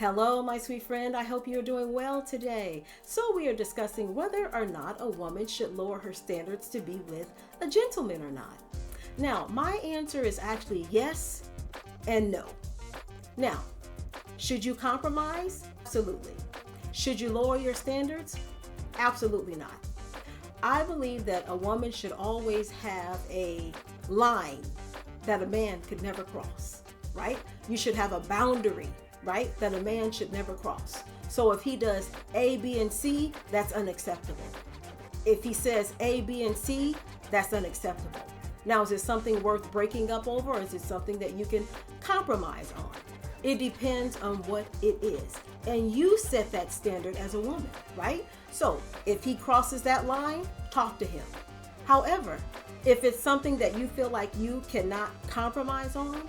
Hello, my sweet friend. I hope you're doing well today. So we are discussing whether or not a woman should lower her standards to be with a gentleman or not. Now, my answer is actually yes and no. Now, should you compromise? Absolutely. Should you lower your standards? Absolutely not. I believe that a woman should always have a line that a man could never cross, right? You should have a boundary, right, that a man should never cross. So if he does A, B, and C, that's unacceptable. If he says A, B, and C, that's unacceptable. Now, is it something worth breaking up over, or is it something that you can compromise on? It depends on what it is. And you set that standard as a woman, right? So if he crosses that line, talk to him. However, if it's something that you feel like you cannot compromise on,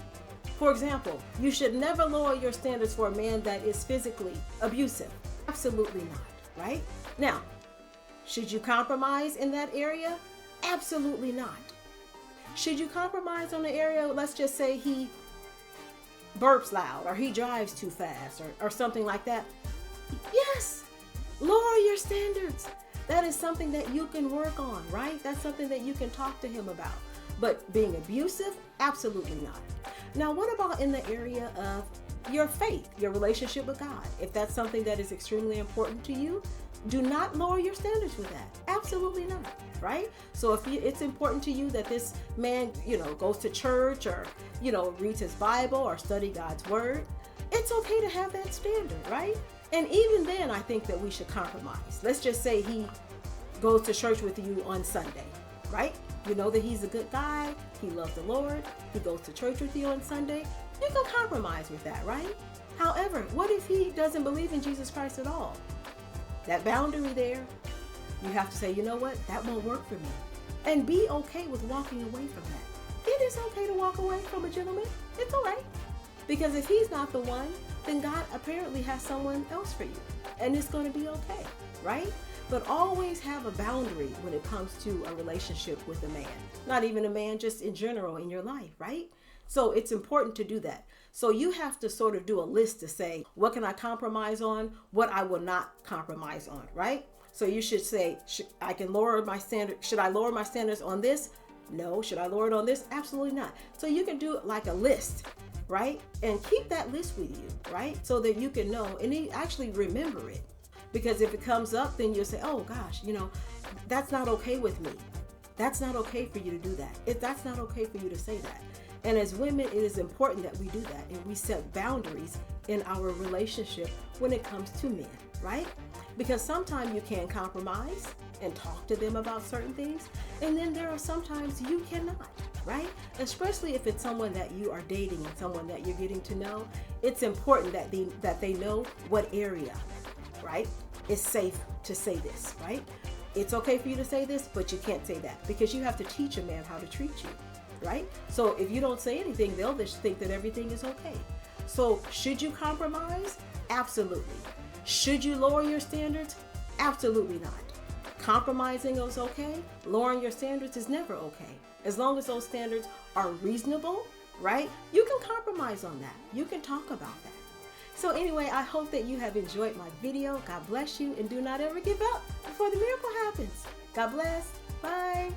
for example, you should never lower your standards for a man that is physically abusive. Absolutely not, right? Now, should you compromise in that area? Absolutely not. Should you compromise on the area, let's just say he burps loud or he drives too fast or something like that? Yes, lower your standards. That is something that you can work on, right? That's something that you can talk to him about. But being abusive? Absolutely not. Now, what about in the area of your faith, your relationship with God? If that's something that is extremely important to you, do not lower your standards with that. Absolutely not, right? So if it's important to you that this man, goes to church or, reads his Bible or study God's word, it's okay to have that standard, right? And even then, I think that we should compromise. Let's just say he goes to church with you on Sunday, right? You know that he's a good guy. He loves the Lord. He goes to church with you on Sunday. You can compromise with that, right? However, what if he doesn't believe in Jesus Christ at all? That boundary there, you have to say, you know what? That won't work for me. And be okay with walking away from that. It is okay to walk away from a gentleman. It's all right. Because if he's not the one, then God apparently has someone else for you. And it's going to be okay, right? But always have a boundary when it comes to a relationship with a man. Not even a man, just in general in your life, right? So it's important to do that. So you have to sort of do a list to say, what can I compromise on? What I will not compromise on, right? So you should say, I can lower my standard. Should I lower my standards on this? No. Should I lower it on this? Absolutely not. So you can do like a list, right? And keep that list with you, right? So that you can know and actually remember it. Because if it comes up, then you'll say, oh gosh, that's not okay with me. That's not okay for you to do that. That's not okay for you to say that. And as women, it is important that we do that and we set boundaries in our relationship when it comes to men, right? Because sometimes you can compromise and talk to them about certain things. And then there are sometimes you cannot, right? Especially if it's someone that you are dating and someone that you're getting to know. It's important that they know what area, right, it's safe to say this, right? It's okay for you to say this, but you can't say that because you have to teach a man how to treat you, right? So if you don't say anything, they'll just think that everything is okay. So should you compromise? Absolutely. Should you lower your standards? Absolutely not. Compromising is okay. Lowering your standards is never okay. As long as those standards are reasonable, right? You can compromise on that. You can talk about that. So anyway, I hope that you have enjoyed my video. God bless you, and do not ever give up before the miracle happens. God bless. Bye.